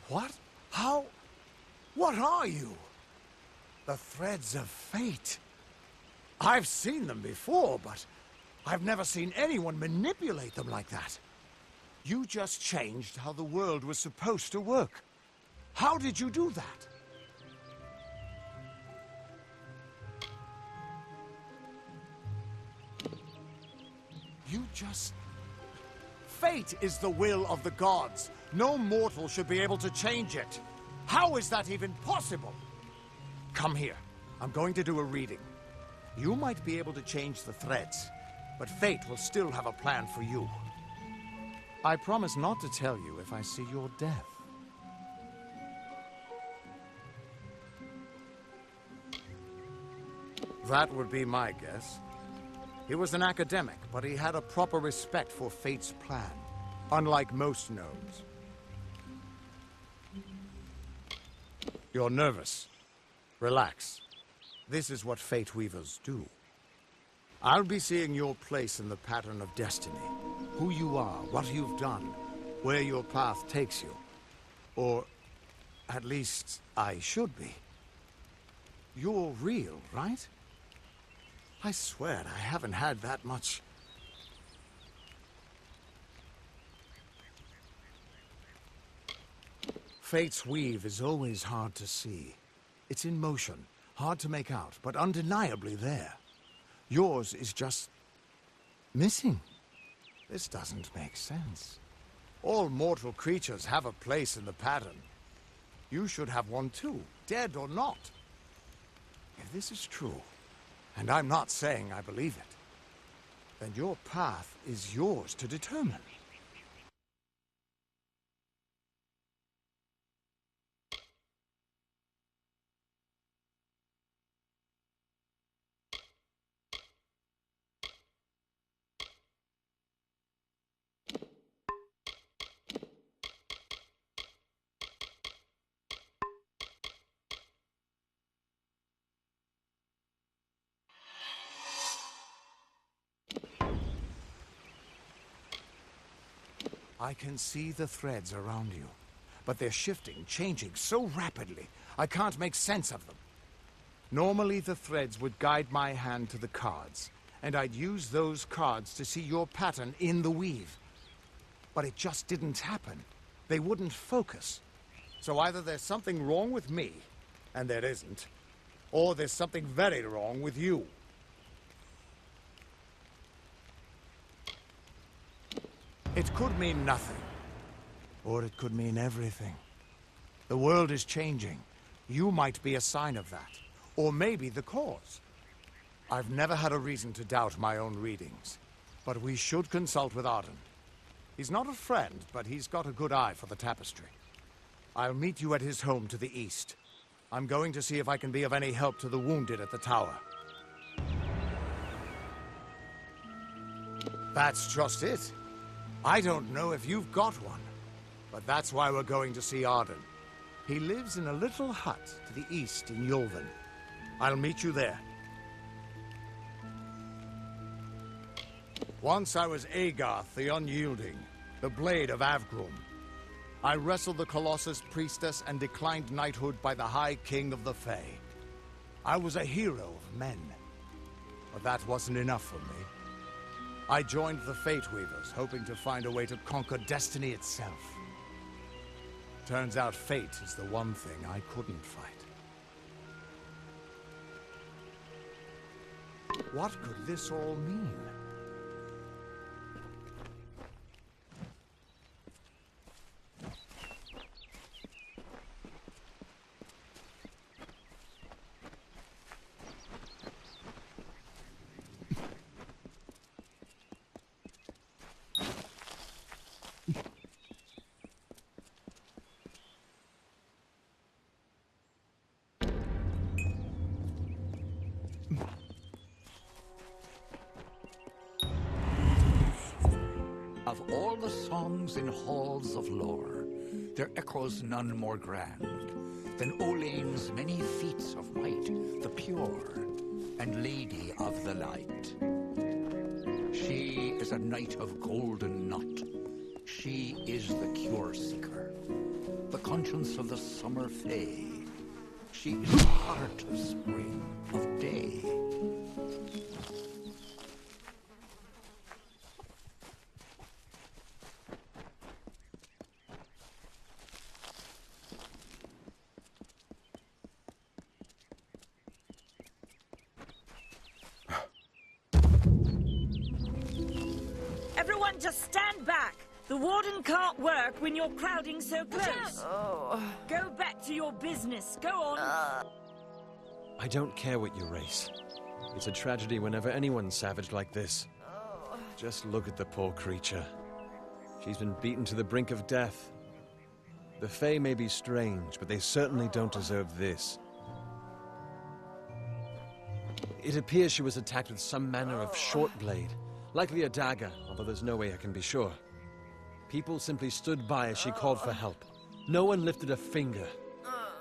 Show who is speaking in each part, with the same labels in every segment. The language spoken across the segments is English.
Speaker 1: What? How? What are you? The threads of fate. I've seen them before, but I've never seen anyone manipulate them like that. You just changed how the world was supposed to work. How did you do that? You just... Fate is the will of the gods. No mortal should be able to change it. How is that even possible? Come here. I'm going to do a reading. You might be able to change the threads, but fate will still have a plan for you. I promise not to tell you if I see your death. That would be my guess. He was an academic, but he had a proper respect for fate's plan, unlike most gnomes. You're nervous. Relax. This is what fate weavers do. I'll be seeing your place in the pattern of destiny. Who you are, what you've done, where your path takes you. Or, at least, I should be. You're real, right? I swear I haven't had that much... Fate's weave is always hard to see. It's in motion, hard to make out, but undeniably there. Yours is just... missing. This doesn't make sense. All mortal creatures have a place in the pattern. You should have one too, dead or not. If this is true, and I'm not saying I believe it, then your path is yours to determine. I can see the threads around you, but they're shifting, changing so rapidly, I can't make sense of them. Normally the threads would guide my hand to the cards, and I'd use those cards to see your pattern in the weave. But it just didn't happen. They wouldn't focus. So either there's something wrong with me, and there isn't, or there's something very wrong with you. It could mean nothing, or it could mean everything. The world is changing. You might be a sign of that, or maybe the cause. I've never had a reason to doubt my own readings, but we should consult with Arden. He's not a friend, but he's got a good eye for the tapestry. I'll meet you at his home to the east. I'm going to see if I can be of any help to the wounded at the tower. That's just it. I don't know if you've got one, but that's why we're going to see Arden. He lives in a little hut to the east in Yulven. I'll meet you there. Once I was Agarth the Unyielding, the Blade of Avgrum. I wrestled the Colossus priestess and declined knighthood by the High King of the Fae. I was a hero of men, but that wasn't enough for me. I joined the Fate Weavers, hoping to find a way to conquer destiny itself. Turns out fate is the one thing I couldn't fight. What could this all mean?
Speaker 2: Of all the songs in halls of lore, there echoes none more grand than Olane's many feats of might, the pure and lady of the light. She is a knight of golden knot. She is the cure seeker, the conscience of the summer fae. She is the heart of spring, of day.
Speaker 3: Everyone just stand back! The warden can't work when you're crowding so close. Go back to your business. Go on.
Speaker 4: I don't care what you race. It's a tragedy whenever anyone's savage like this. Just look at the poor creature. She's been beaten to the brink of death. The Fae may be strange, but they certainly don't deserve this. It appears she was attacked with some manner of short blade. Likely a dagger, although there's no way I can be sure. People simply stood by as she called for help. No one lifted a finger.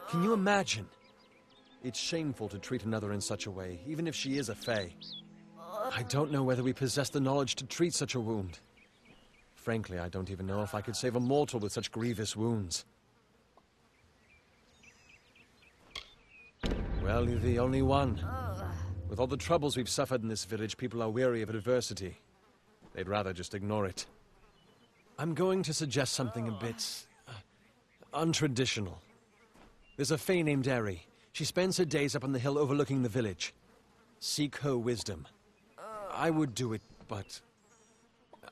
Speaker 4: Can you imagine? It's shameful to treat another in such a way, even if she is a Fae. I don't know whether we possess the knowledge to treat such a wound. Frankly, I don't even know if I could save a mortal with such grievous wounds. Well, you're the only one. With all the troubles we've suffered in this village, people are weary of adversity. They'd rather just ignore it. I'm going to suggest something a bit untraditional. There's a Fae named Eri. She spends her days up on the hill overlooking the village. Seek her wisdom. I would do it, but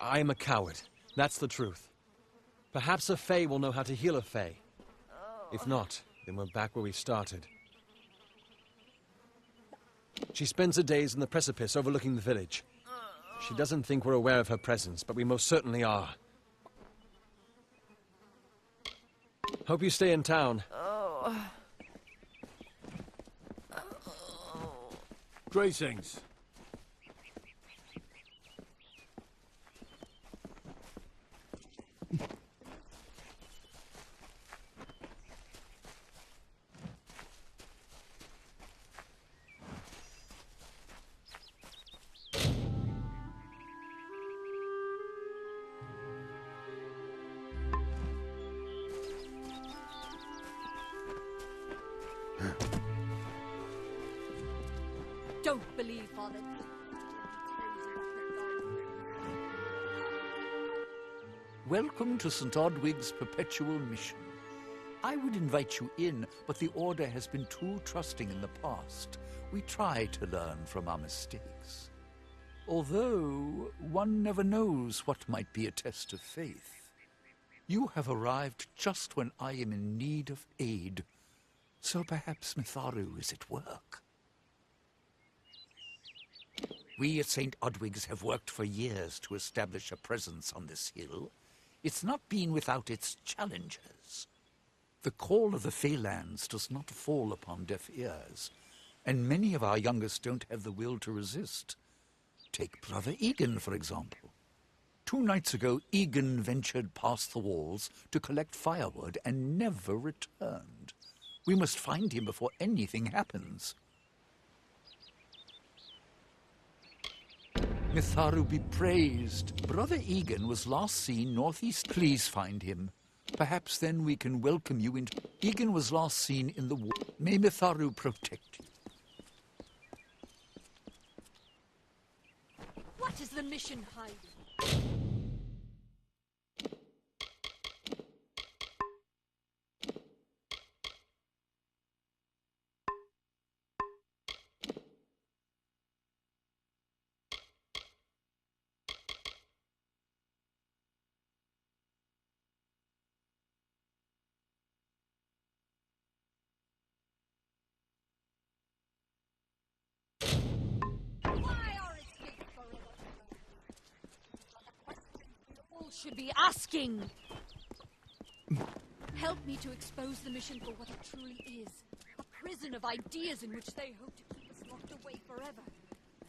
Speaker 4: I am a coward. That's the truth. Perhaps a Fae will know how to heal a Fae. If not, then we're back where we started. She spends her days in the precipice overlooking the village. She doesn't think we're aware of her presence, but we most certainly are. Hope you stay in town.
Speaker 5: Greetings.
Speaker 6: Don't believe, Father.
Speaker 2: Welcome to St. Odwig's perpetual mission. I would invite you in, but the Order has been too trusting in the past. We try to learn from our mistakes. Although, one never knows what might be a test of faith. You have arrived just when I am in need of aid. So perhaps Mitharu is at work. We at St. Odwig's have worked for years to establish a presence on this hill. It's not been without its challenges. The call of the Feylands does not fall upon deaf ears, and many of our youngest don't have the will to resist. Take Brother Egan, for example. 2 nights ago, Egan ventured past the walls to collect firewood and never returned. We must find him before anything happens. Mitharu be praised. Brother Egan was last seen northeast. Please find him. Perhaps then we can welcome you into... Egan was last seen in the war. May Mitharu protect you.
Speaker 6: What is the mission hiding? Should be asking. Help me to expose the mission for what it truly is. A prison of ideas in which they hope to keep us locked away forever.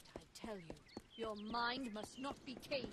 Speaker 6: But I tell you, your mind must not be caged.